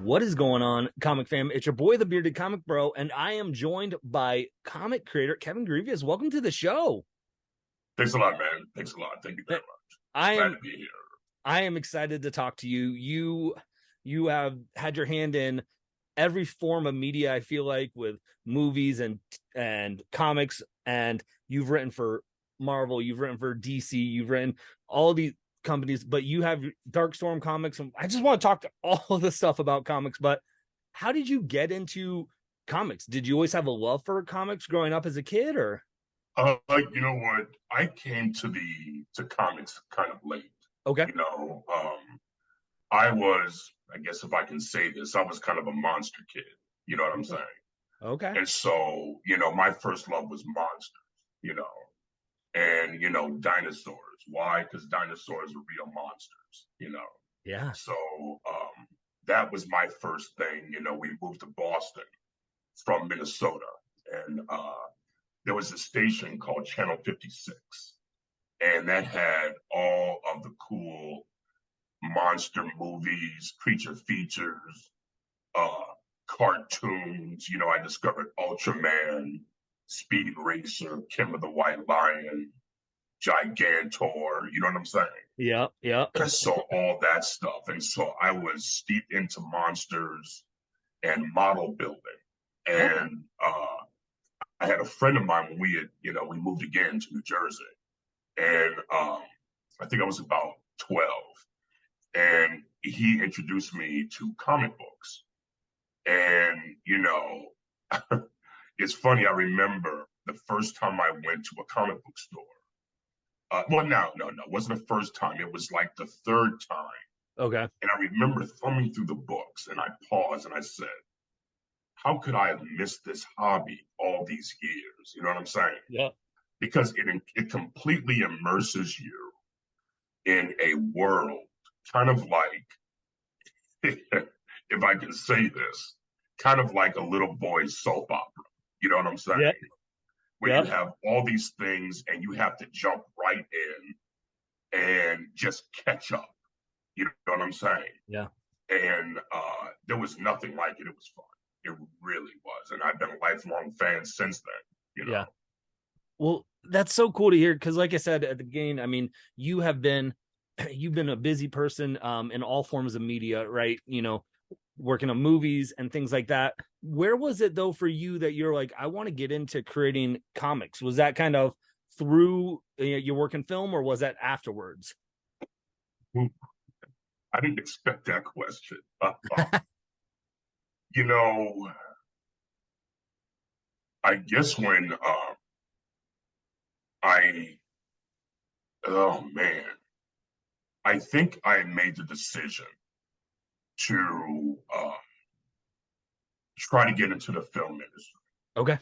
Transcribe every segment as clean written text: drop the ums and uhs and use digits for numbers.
What is going on, comic fam? It's your boy, the Bearded Comic Bro, and I am joined by comic creator Kevin Grevioux. Welcome to the show. Thanks a lot, man. Thanks a lot. Thank you very much. I Glad to am be here. I am excited to talk to you. You have had your hand in every form of media, I feel like, with movies and comics, and you've written for Marvel, you've written for DC, you've written all these companies, but you have Dark Storm Comics. And I just want to talk to all of the stuff about comics, but how did you get into comics? Did you always have a love for comics growing up as a kid, or You know what? I came to comics kind of late. okay? You know, I was, I guess if I can say this, I was kind of a monster kid. You know what I'm saying? Okay. And so, my first love was monsters. You know, and dinosaurs. Why? Because dinosaurs are real monsters. Yeah. So that was my first thing. We moved to Boston from Minnesota, and there was a station called Channel 56, and that had all of the cool monster movies, creature features, uh, cartoons. I discovered Ultraman, Speed Racer, Kim of the White Lion, Gigantor. You know what I'm saying? Yeah. Yeah. So all that stuff, and so I was steeped into monsters and model building, Okay. and I had a friend of mine when we moved again to New Jersey, and I think I was about 12, and he introduced me to comic books. And, it's funny, I remember the first time I went to a comic book store. Well, no, it wasn't the first time. It was like the third time. Okay. And I remember thumbing through the books, and I paused and I said, how could I have missed this hobby all these years? You know what I'm saying? Yeah. Because it completely immerses you in a world, kind of like, if I can say this, kind of like a little boy's soap opera. You know what I'm saying? Yeah. Where you Yeah. have all these things and you have to jump right in and just catch up. You know what I'm saying? Yeah. And there was nothing like it. It was fun. It really was. And I've been a lifelong fan since then, Yeah. Well, that's so cool to hear because, like I said at the beginning, I mean, you've been a busy person in all forms of media, right? Working on movies and things like that. Where was it though for you that you're like, I want to get into creating comics? Was that kind of through your work in film, or was that afterwards? I didn't expect that question. You know, I guess when I, oh man, I think I made the decision to try to get into the film industry, Okay.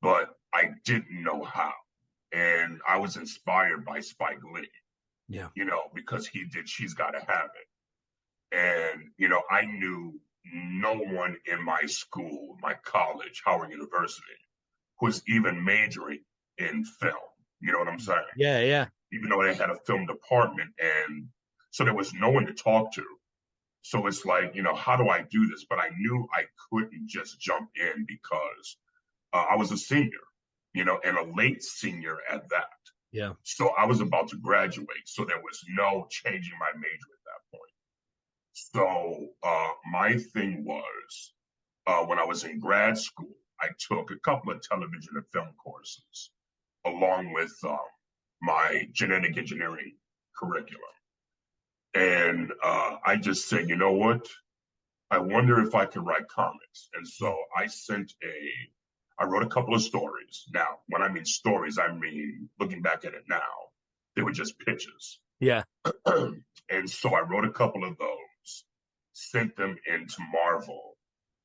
but I didn't know how. And I was inspired by Spike Lee, Yeah. because he did She's Gotta Have It. And, I knew no one in my school, my college, Howard University, was even majoring in film. You know what I'm saying? Yeah. Yeah. Even though they had a film department. And so there was no one to talk to. So it's like, how do I do this? But I knew I couldn't just jump in because I was a senior, and a late senior at that. Yeah. So I was about to graduate. So there was no changing my major at that point. So my thing was when I was in grad school, I took a couple of television and film courses along with my genetic engineering curriculum. And I just said, you know what? I wonder if I could write comics. And so I wrote a couple of stories. Now, when I mean stories, I mean, looking back at it now, they were just pitches. Yeah. And so I wrote a couple of those, sent them into Marvel,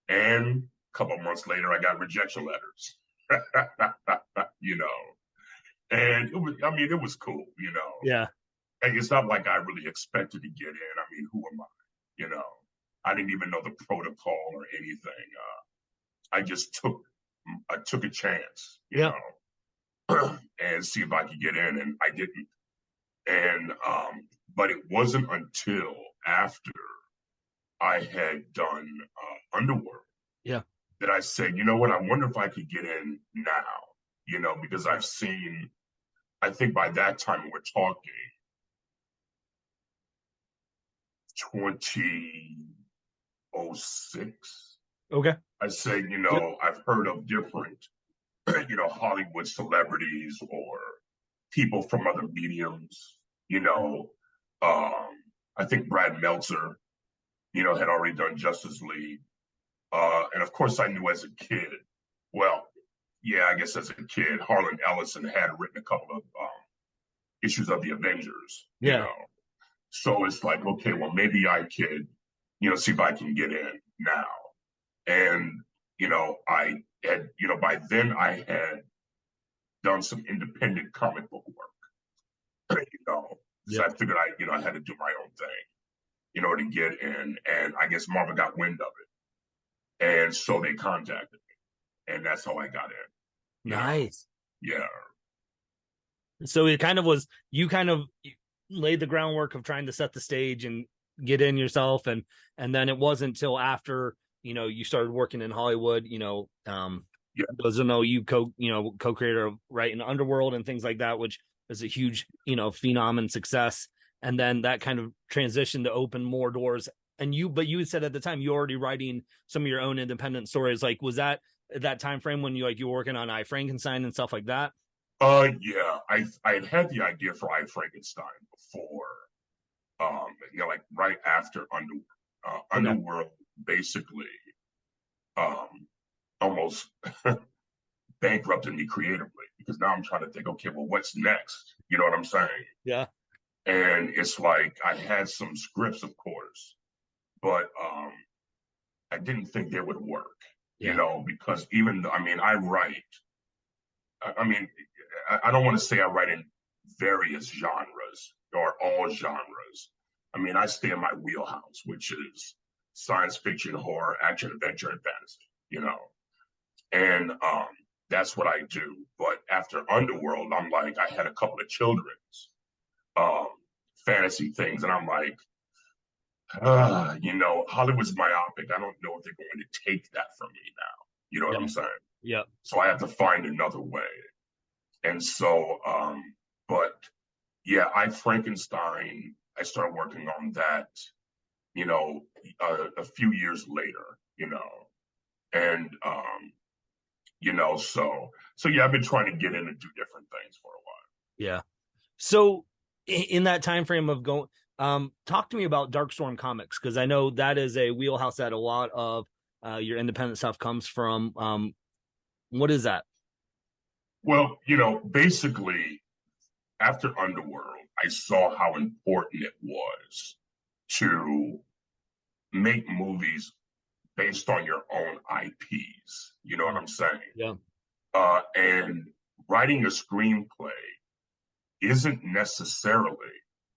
and a couple of months later, I got rejection letters. you know, and it was cool. Yeah. And it's not like I really expected to get in. I mean, who am I? You know, I didn't even know the protocol or anything. I just took a chance, Yeah. and see if I could get in, and I didn't. And but it wasn't until after I had done Underworld, Yeah. that I said, you know what, I wonder if I could get in now, because Yeah. I've seen, I think by that time we're talking 2006. Okay. I said, Yep. I've heard of different, Hollywood celebrities or people from other mediums, you know. Um, I think Brad Meltzer, had already done Justice League. And of course, I knew as a kid, well, yeah, I guess as a kid, Harlan Ellison had written a couple of issues of the Avengers. Yeah. So it's like, okay, well, maybe I could, see if I can get in now. And, I had, by then I had done some independent comic book work, because Yep. I figured I had to do my own thing, to get in. And I guess Marvel got wind of it. And so they contacted me. And that's how I got in. Nice. Yeah. So it kind of was, you kind of laid the groundwork of trying to set the stage and get in yourself. And then it wasn't until after, you started working in Hollywood, Yeah. those who know you co-creator of writing Underworld and things like that, which is a huge, phenom and success. And then that kind of transition to open more doors. But you said at the time you were already writing some of your own independent stories. Like, was that time frame when you were working on I Frankenstein and stuff like that? Yeah. I had the idea for I Frankenstein before, like right after Underworld. Okay. Underworld basically, um, almost bankrupted me creatively because now I'm trying to think, okay, well, what's next? You know what I'm saying? Yeah. And it's like I had some scripts, of course, but I didn't think they would work, Yeah. because even though, I mean, I write, I mean, I don't want to say I write in various genres or all genres. I mean, I stay in my wheelhouse, which is science fiction, horror, action, adventure, and fantasy. And that's what I do. But after Underworld, I'm like, I had a couple of children's um, fantasy things, and I'm like, Hollywood's myopic. I don't know if they're going to take that from me now. You know what Yeah. I'm saying? Yeah. So I have to find another way. And so, but yeah, I Frankenstein. I started working on that, you know, a few years later, and so yeah, I've been trying to get in and do different things for a while. Yeah. So in that time frame of going, talk to me about Darkstorm Comics, because I know that is a wheelhouse that a lot of your independent stuff comes from. What is that? Well, basically after Underworld, I saw how important it was to make movies based on your own IPs. You know what I'm saying? Yeah. And writing a screenplay isn't necessarily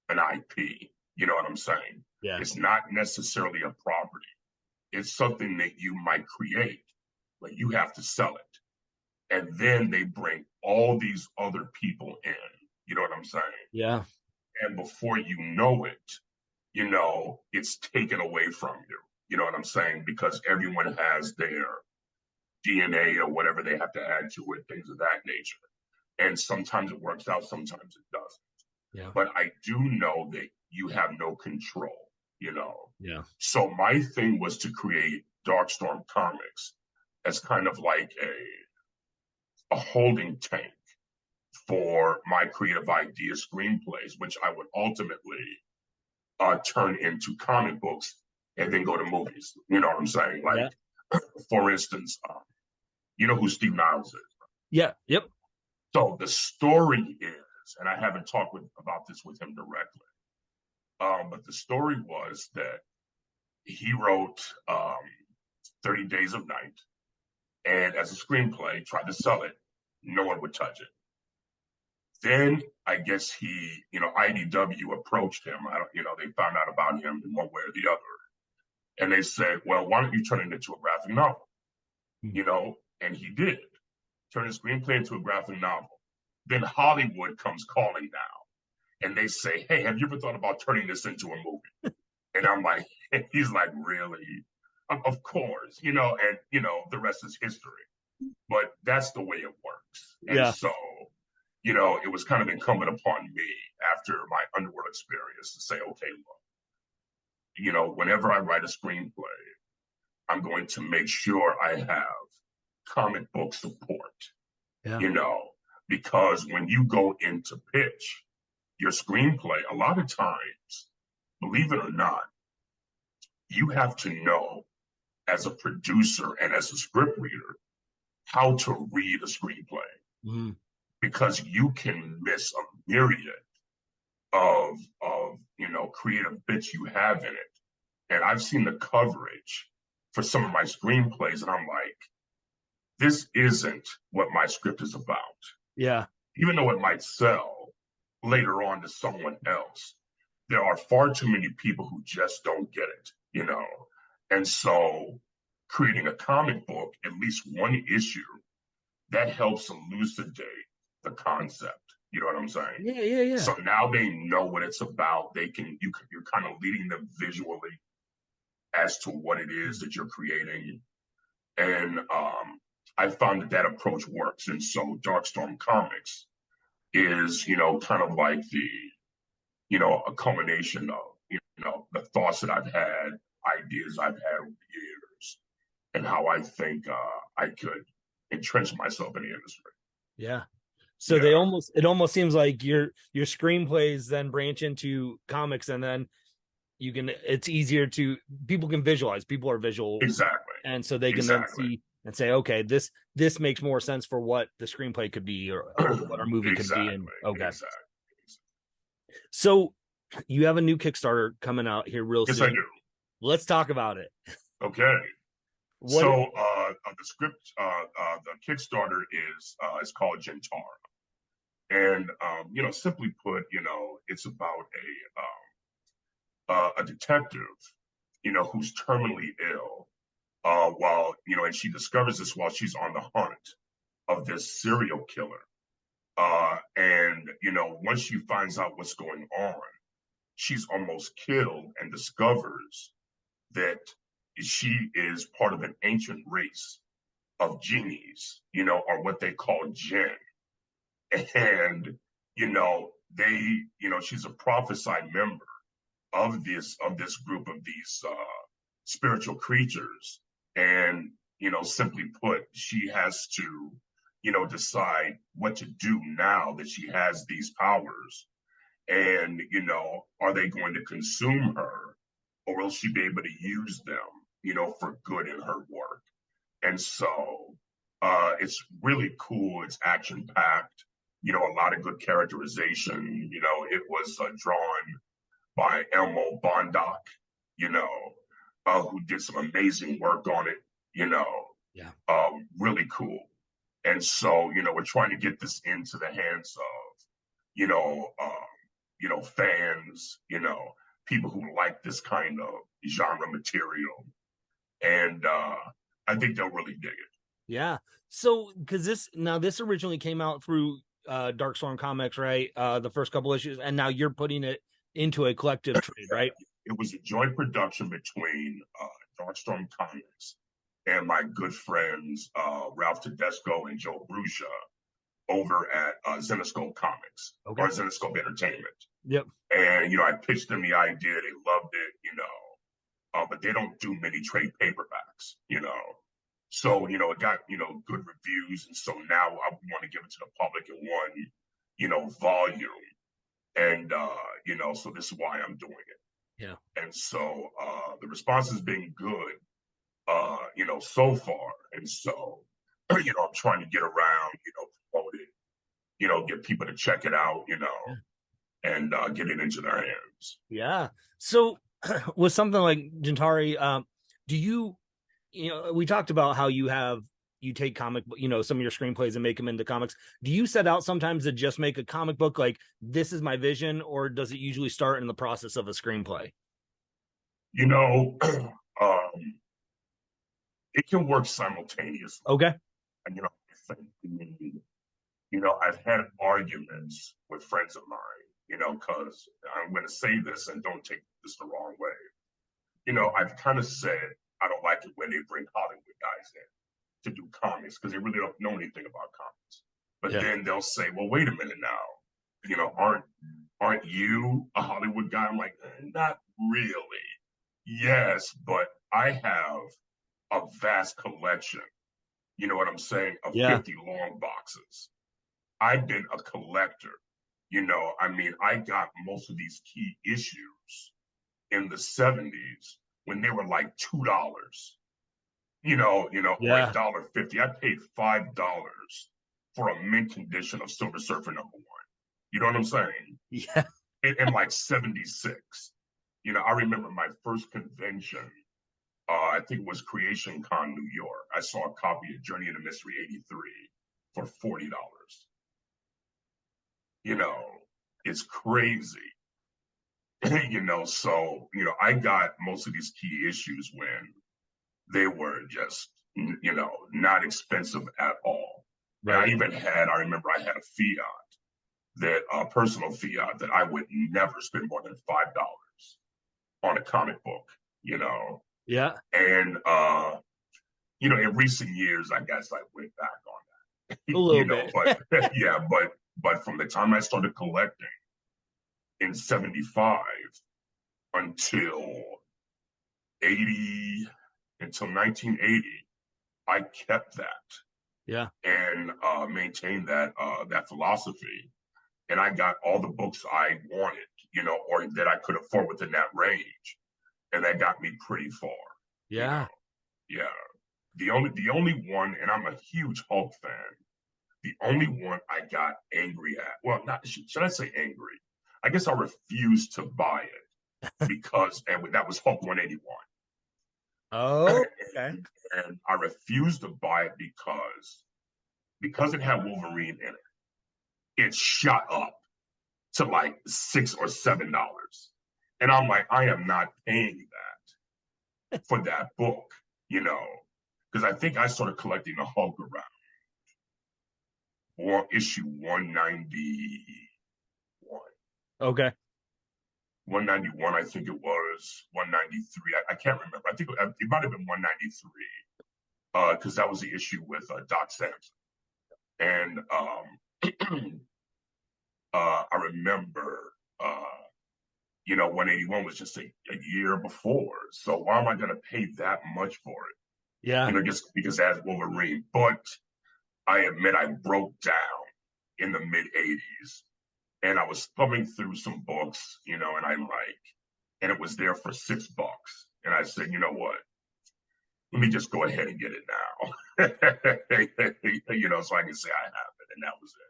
an IP. You know what I'm saying? Yeah. It's not necessarily a property. It's something that you might create, but you have to sell it. And then they bring all these other people in. You know what I'm saying? Yeah. And before you know it, it's taken away from you. You know what I'm saying? Because everyone has their DNA or whatever they have to add to it, things of that nature. And sometimes it works out, sometimes it doesn't. Yeah. But I do know that you have no control. Yeah. So my thing was to create Darkstorm Comics as kind of like a holding tank for my creative idea screenplays, which I would ultimately turn into comic books and then go to movies. You know what I'm saying? Yeah. Like, for instance, you know who Steve Niles is? Yeah. Yep. So the story is, and I haven't talked about this with him directly, but the story was that he wrote 30 Days of Night, and as a screenplay, tried to sell it. No one would touch it. Then I guess IDW approached him. They found out about him in one way or the other. And they said, well, why don't you turn it into a graphic novel? And he did turn his screenplay into a graphic novel. Then Hollywood comes calling now. And they say, hey, have you ever thought about turning this into a movie? And I'm like, And he's like, really? Of course, and the rest is history. But that's the way it works. And Yeah. so, it was kind of incumbent upon me after my Underworld experience to say, okay, look, whenever I write a screenplay, I'm going to make sure I have comic book support, Yeah. you know, because when you go into pitch your screenplay, a lot of times, believe it or not, you have to know as a producer and as a script reader how to read a screenplay Mhm. because you can miss a myriad of creative bits you have in it. And I've seen the coverage for some of my screenplays, and I'm like, this isn't what my script is about. Yeah. Even though it might sell later on to someone else, there are far too many people who just don't get it. And so creating a comic book, at least one issue, that helps elucidate the concept. You know what I'm saying? Yeah. Yeah. Yeah. So now they know what it's about. You're kind of leading them visually as to what it is that you're creating. And I found that approach works. And so Darkstorm Comics is, kind of like a culmination of, the thoughts that I've had, ideas I've had over the years, and how I think I could entrench myself in the industry. Yeah. So Yeah, it almost seems like your screenplays then branch into comics, and then it's easier to people can visualize. People are visual, exactly, and so they can then exactly, see and say, okay, this makes more sense for what the screenplay could be, or what our movie could be. And exactly, okay, exactly. so you have a new Kickstarter coming out here real Yes, I soon. do. Let's talk about it. Okay. What? So the script, the Kickstarter is called Gentara, and simply put, it's about a detective, who's terminally ill, and she discovers this while she's on the hunt of this serial killer. And once she finds out what's going on, she's almost killed and discovers that she is part of an ancient race of genies, or what they call Djinn. And, she's a prophesied member of this group of these spiritual creatures. And, simply put, she has to, decide what to do now that she has these powers. And, are they going to consume her, or will she be able to use them, for good in her work? And so it's really cool. It's action packed, a lot of good characterization. It was drawn by Elmo Bondoc, you know, who did some amazing work on it, you know, Yeah. really cool. And so, we're trying to get this into the hands of, you know, fans, people who like this kind of genre material. And I think they'll really dig it. Yeah. So because this originally came out through Darkstorm Comics, right? The first couple issues, and now you're putting it into a collective trade, right? It was a joint production between Darkstorm Comics and my good friends Ralph Tedesco and Joe Brucia over at Zenescope Comics Okay. or Zenescope Entertainment. Yep. And I pitched them the idea. They loved it, but they don't do many trade paperbacks. So it got good reviews, and so now I want to give it to the public in one volume, and so this is why I'm doing it. Yeah. And so the response has been good, so far. And so, I'm trying to get around, promote it, get people to check it out, Yeah. and get it into their hands. Yeah. So with something like Gentari, do we talked about how you take some of your screenplays and make them into comics. Do you set out sometimes to just make a comic book like this is my vision, or does it usually start in the process of a screenplay? Um, it can work simultaneously. Okay. And, I think, I've had arguments with friends of mine, because I'm going to say this and don't take this the wrong way. I've kind of said I don't like it when they bring Hollywood guys in to do comics because they really don't know anything about comics. But Yeah. then they'll say, "Well, wait a minute now, aren't you a Hollywood guy?" I'm like, not really. Yes, but I have a vast collection. You know what I'm saying? Of Yeah. 50 long boxes. I've been a collector. I mean, I got most of these key issues in the 70s when they were like $2, or Yeah. $1.50. I paid $5 for a mint condition of Silver Surfer #1. You know what I'm saying? Yeah. In like 76. I remember my first convention, I think it was Creation Con, New York. I saw a copy of Journey into Mystery 83 for $40. You know, it's crazy. I got most of these key issues when they were just, not expensive at all. And Right. I remember I had a personal fiat that I would never spend more than $5 on a comic book, you know. Yeah. And, in recent years, I guess I went back on A that, little bit. but yeah, but from the time I started collecting in 75 until 80, until 1980, I kept that Yeah. and maintained that philosophy. And I got all the books I wanted, or that I could afford within that range, and that got me pretty far. You know, Yeah. yeah. The only one, and I'm a huge Hulk fan. The only one I got angry at, well, not should I say angry? I guess I refused to buy it because, and that was Hulk 181. Oh, okay. And I refused to buy it because it had Wolverine in it. It shot up to like $6 or $7, and I'm like, I am not paying that for that book, you know, because I think I started collecting the Hulk around or issue 191. Okay. 191, I think it was 193. I can't remember. I think it might have been 193 because that was the issue with Doc Samson. And I remember, 181 was just a year before. So why am I going to pay that much for it? Yeah. Just because it has Wolverine. But I admit I broke down in the mid 80s and I was thumbing through some books, and and it was there for $6. And I said, you know what? Let me just go ahead and get it now. So I can say I have it. And that was it.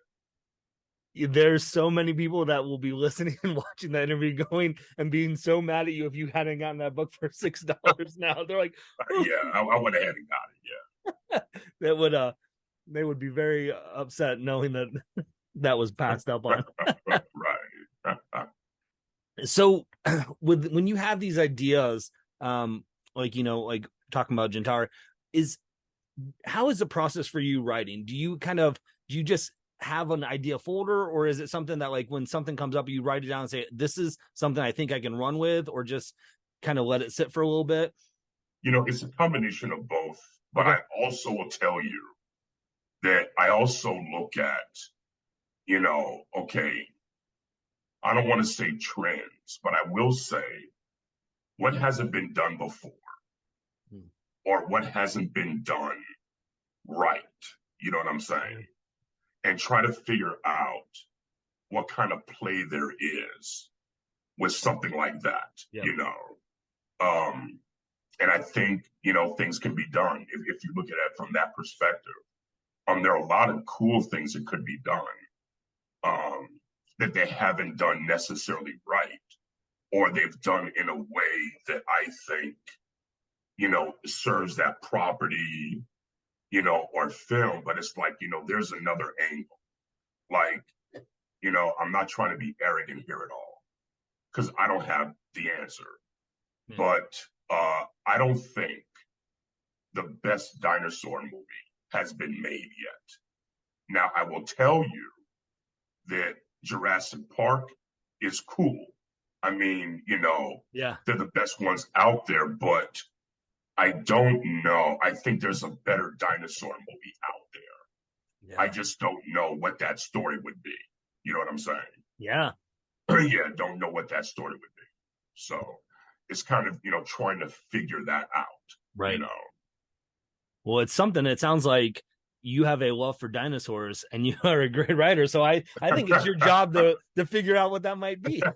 There's so many people that will be listening and watching that interview going and being so mad at you if you hadn't gotten that book for $6 now. They're like, oh. Yeah, I went ahead and got it. That would they would be very upset knowing that that was passed up on. Yeah. Right. So with when you have these ideas, like talking about Gentari, is how is the process for you writing? Do you just have an idea folder, or is it something that like when something comes up, you write it down and say, this is something I think I can run with, or just kind of let it sit for a little bit? It's a combination of both. But Okay. I also will tell you that I also look at, okay, I don't want to say trends, but I will say what hasn't been done before Hmm. or what hasn't been done right. You know what I'm saying? And try to figure out what kind of play there is with something like that, Yep. Um, and I think, things can be done if you look at it from that perspective. There are a lot of cool things that could be done um, that they haven't done necessarily right, or they've done in a way that I think, serves that property, or film. But it's like, there's another angle. Like, I'm not trying to be arrogant here at all because I don't have the answer. Yeah. But I don't think the best dinosaur movie has been made yet. Now, I will tell you that Jurassic Park is cool. I mean, Yeah. they're the best ones out there, but I don't know. I think there's a better dinosaur movie out there. I Yeah. just don't know what that story would be. You know what I'm saying? Yeah. Yeah, don't know what that story would be. So it's kind of, trying to figure that out, you Right. know. Well, it's something. It sounds like you have a love for dinosaurs and you are a great writer. So I think it's your job to figure out what that might be. Yeah.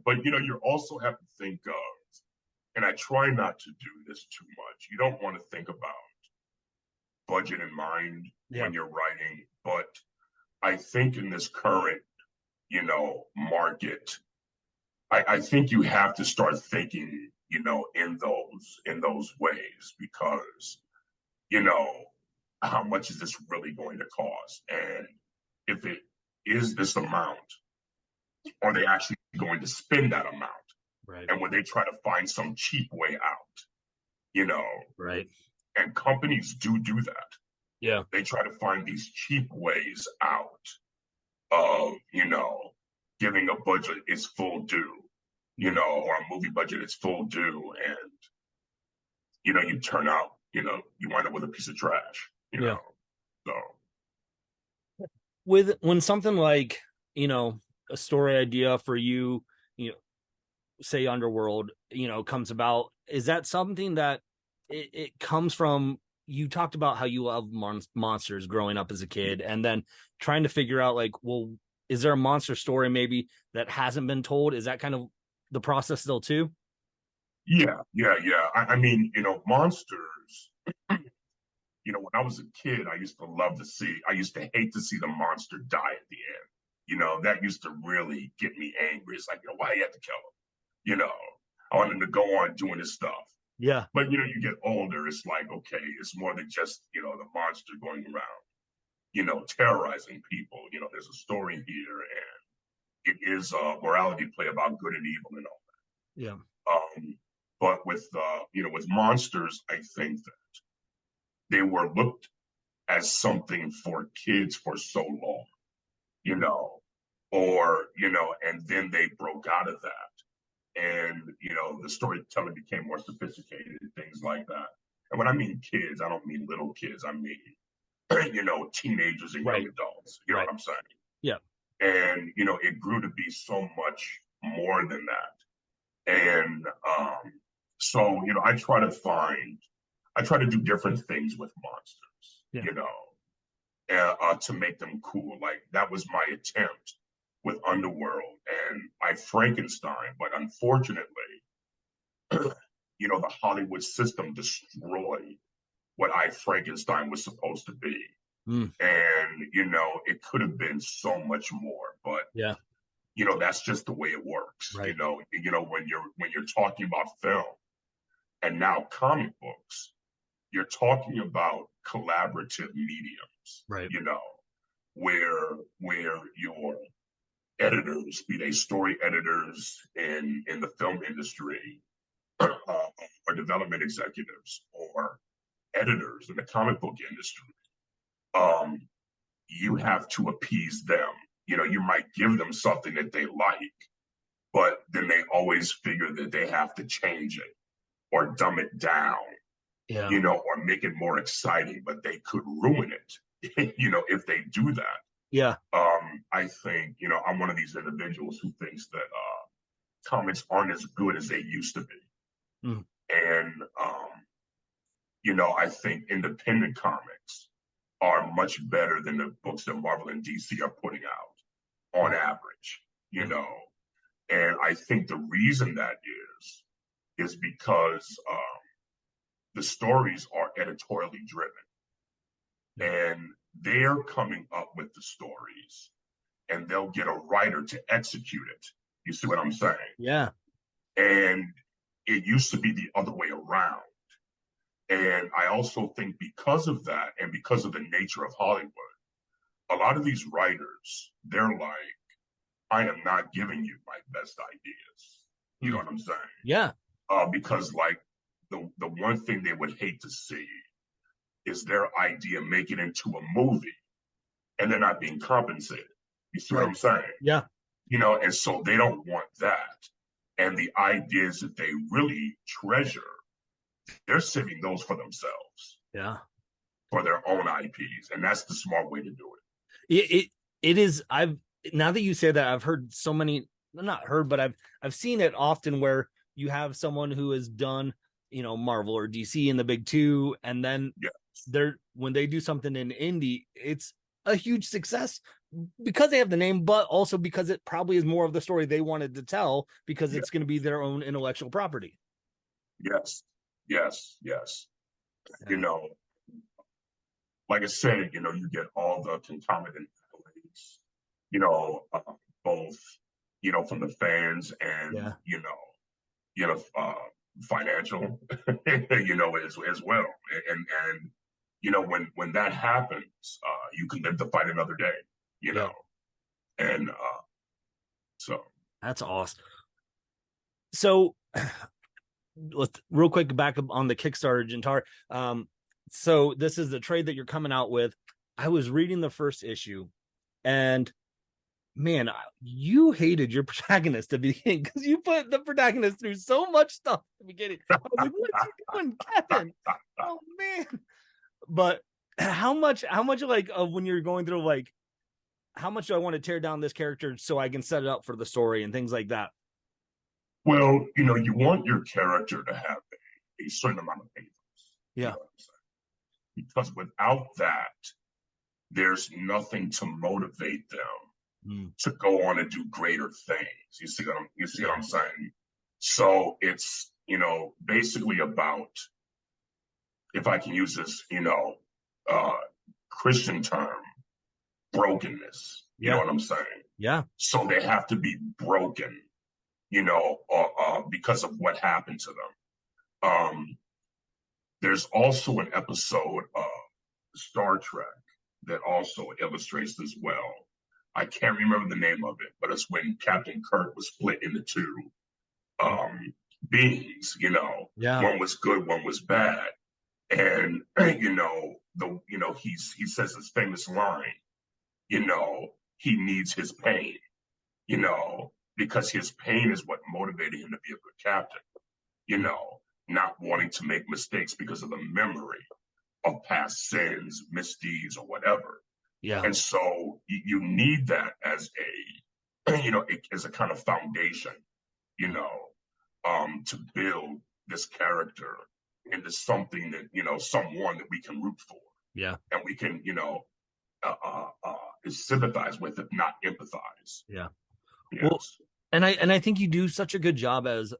But you also have to think of, and I try not to do this too much. You don't want to think about budget in mind Yeah. when you're writing, but I think in this current, market, I think you have to start thinking, in those ways because, you know, how much is this really going to cost? And if it is this amount, are they actually going to spend that amount? Right. And when they try to find some cheap way out, you know, Right. and companies do that. Yeah. They try to find these cheap ways out of, giving a budget its full due, Mm. or a movie budget its full due. And, you turn out, you wind up with a piece of trash, Yeah. So, With when something like, you know, a story idea for you, you know, say Underworld, comes about, is that something that it comes from? You talked about how you love monsters growing up as a kid, and then trying to figure out like, well, is there a monster story maybe that hasn't been told? Is that kind of the process still too? yeah. I mean, monsters, when I was a kid, I used to hate to see the monster die at the end. That used to really get me angry. It's like, why you have to kill him? I want him to go on doing his stuff. Yeah. But, you get older, it's like, okay, it's more than just, the monster going around, terrorizing people. There's a story here and it is a morality play about good and evil and all Yeah. that. But with monsters, I think that they were looked as something for kids for so long, you know, and then they broke out of that. And, the storytelling became more sophisticated and things like that. And when I mean kids, I don't mean little kids. I mean, teenagers and young Right. adults. You know Right. what I'm saying? Yeah. And, it grew to be so much more than that. And so, I try to do different things with monsters, Yeah. to make them cool. Like that was my attempt with Underworld and I Frankenstein, but unfortunately, the Hollywood system destroyed what I Frankenstein was supposed to be. Mm. And, it could have been so much more, but Yeah. that's just the way it works. Right. When you're talking about film and now comic books, you're talking about collaborative mediums, Right. where your editors, be they story editors in the film industry, or development executives, or editors in the comic book industry, um, you have to appease them. You might give them something that they like, but then they always figure that they have to change it or dumb it down, Yeah. or make it more exciting, but they could ruin it, if they do that. Yeah. I think, I'm one of these individuals who thinks that comics aren't as good as they used to be. Mm. And, I think independent comics are much better than the books that Marvel and DC are putting out on average, Mm. And I think the reason that is because the stories are editorially driven Yeah. and they're coming up with the stories and they'll get a writer to execute it. You see what I'm saying? Yeah. And it used to be the other way around. And I also think because of that and because of the nature of Hollywood, a lot of these writers, they're like, I am not giving you my best ideas. You know Mm. what I'm saying? Yeah. Because like the one thing they would hate to see is their idea make it into a movie and they're not being compensated. You see what Right. I'm saying? Yeah. and so they don't want that. And the ideas that they really treasure, they're saving those for themselves, Yeah. for their own IPs. And that's the smart way to do it. It is. I've Now that you say that, I've heard so many, not heard, but I've seen it often where you have someone who has done, Marvel or DC in the big two, and then Yeah. when they do something in indie, it's a huge success because they have the name, but also because it probably is more of the story they wanted to tell because Yeah. it's going to be their own intellectual property. Yes. Yes. Yes. You Yeah. know, like I said, you get all the concomitant accolades, both, from the fans and, Yeah. you know, uh, financial, as well. And, when that happens, you can live to fight another day, you Yeah. know, and, so. That's awesome. So let's real quick back up on the Kickstarter, Gentari. So this is the trade that you're coming out with. I was reading the first issue, and man, you hated your protagonist at the beginning because you put the protagonist through so much stuff at the beginning. I was like, "What's he doing, Kevin?" Oh man! But how much like when you're going through like how much do I want to tear down this character so I can set it up for the story and things like that? Well, you want your character to have a certain amount of pathos, you Yeah. know what I'm saying? Because without that, there's nothing to motivate them Mm. to go on and do greater things. You see what Yeah. I'm saying? So it's, basically about, if I can use this, uh, Christian term, brokenness. You know Yeah. what I'm saying? Yeah. So they have to be broken, because of what happened to them. There's also an episode of Star Trek that also illustrates this well. I can't remember the name of it, but it's when Captain Kirk was split into two um, beings. Yeah. One was good, one was bad, and he says this famous line. He needs his pain. Because his pain is what motivated him to be a good captain. Not wanting to make mistakes because of the memory of past sins, misdeeds, or whatever. Yeah. And so you need that as as a kind of foundation, you know, to build this character into something that, someone that we can root for Yeah. and we can, sympathize with, if not empathize. Yeah. Well, Yes. and I think you do such a good job as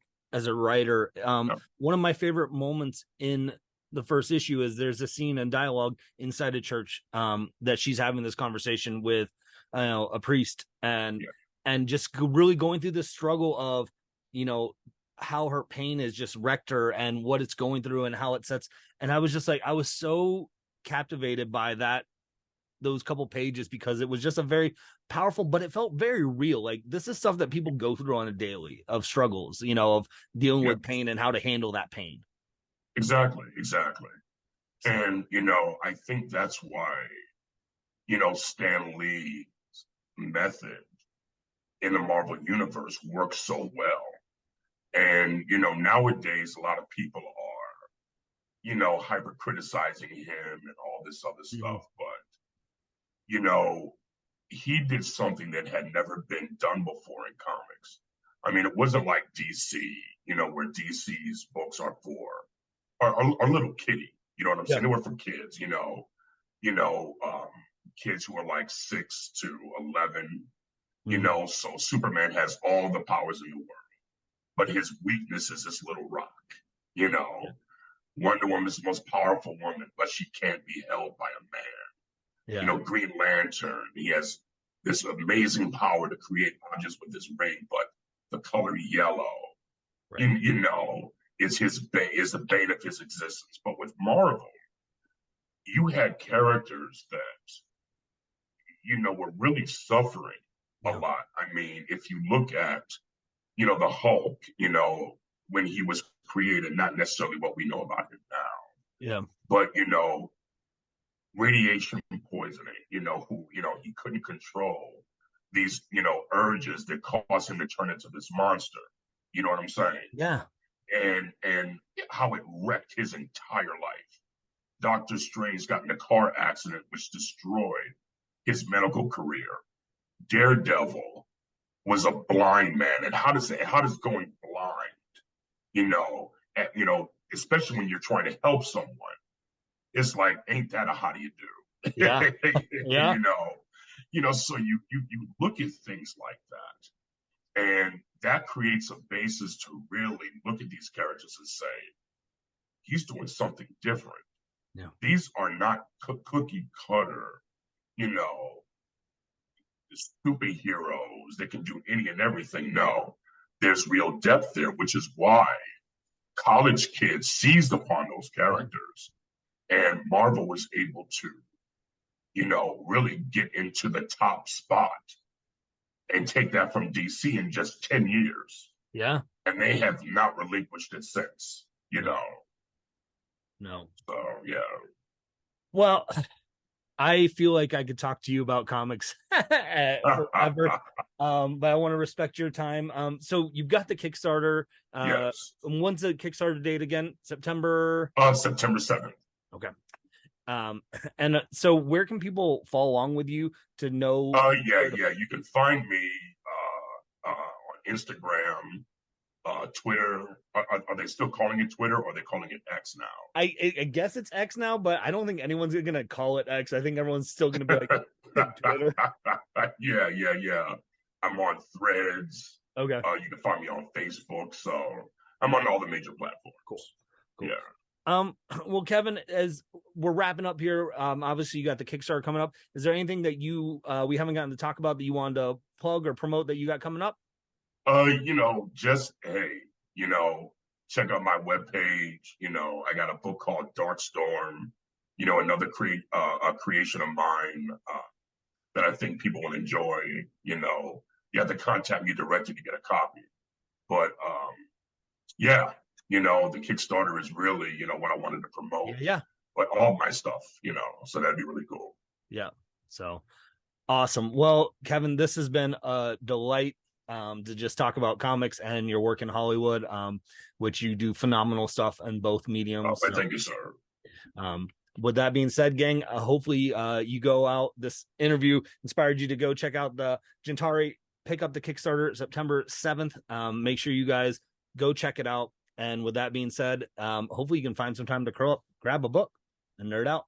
a writer. Yep. One of my favorite moments in the first issue is there's a scene and dialogue inside a church that she's having this conversation with a priest Yeah. and just really going through the struggle of you know how her pain has just wrecked her and what it's going through and how it sets. And I was just like, I was so captivated by those couple pages because it was just a very powerful, but it felt very real. Like this is stuff that people go through on a daily of struggles, of dealing Yeah. with pain and how to handle that pain. Exactly. Exactly. So And, I think that's why, Stan Lee's method in the Marvel universe works so well. And, nowadays, a lot of people are, hyper criticizing him and all this other mhm. stuff. But, you know, he did something that had never been done before in comics. I mean, it wasn't like DC, where DC's books are for are little kiddie. You know what I'm Yeah. saying? They were for kids, you know, um, kids who are like 6 to 11, Mhm. So Superman has all the powers in the world, but his weakness is this little rock, you Yeah. know. Wonder Woman's the most powerful woman, but she can't be held by a man. Yeah. Green Lantern, he has this amazing power to create objects with his ring, but the color yellow, Right. is the bane of his existence. But with Marvel, you had characters that were really suffering a Yeah. lot. I mean, if you look at the Hulk, when he was created, not necessarily what we know about him now, Yeah. but radiation poisoning, who he couldn't control, these, urges that cause him to turn into this monster. You know what I'm saying? Yeah. And how it wrecked his entire life. Doctor Strange got in a car accident which destroyed his medical career. Daredevil was a blind man, and how does going blind, especially when you're trying to help someone, it's like, ain't that a how do you do? Yeah. Yeah. So you look at things like that, and that creates a basis to really look at these characters and say, he's doing something different. Yeah. These are not cookie cutter, you know, superheroes that can do any and everything. No, there's real depth there, which is why college kids seized upon those characters, and Marvel was able to, really get into the top spot and take that from DC in just 10 years. Yeah. And they have not relinquished it since, No. So, yeah. Well, I feel like I could talk to you about comics forever. But I want to respect your time. So you've got the Kickstarter. Yes. When's the Kickstarter date again? September? September 7th. Okay. And so where can people follow along with you to know? Yeah. You can find me on Instagram, Twitter. Are they still calling it Twitter, or are they calling it X now? I guess it's X now, but I don't think anyone's gonna call it X. I think everyone's still gonna be like Twitter. Yeah. I'm on Threads. Okay. You can find me on Facebook. So I'm on all the major platforms. Cool. Yeah. Well, Kevin, as we're wrapping up here, obviously you got the Kickstarter coming up. Is there anything that we haven't gotten to talk about that you wanted to plug or promote that you got coming up? Just hey, check out my webpage. I got a book called Darkstorm. Another a creation of mine that I think people will enjoy. You have to contact me directly to get a copy. But yeah, the Kickstarter is really, what I wanted to promote. Yeah. But all my stuff, so that'd be really cool. Yeah. So awesome. Well, Kevin, this has been a delight to just talk about comics and your work in Hollywood, which you do phenomenal stuff in both mediums. Thank you, sir. With that being said, gang, hopefully you go out. This interview inspired you to go check out the Gentari, pick up the Kickstarter September 7th. Make sure you guys go check it out. And with that being said, hopefully you can find some time to curl up, grab a book, and nerd out.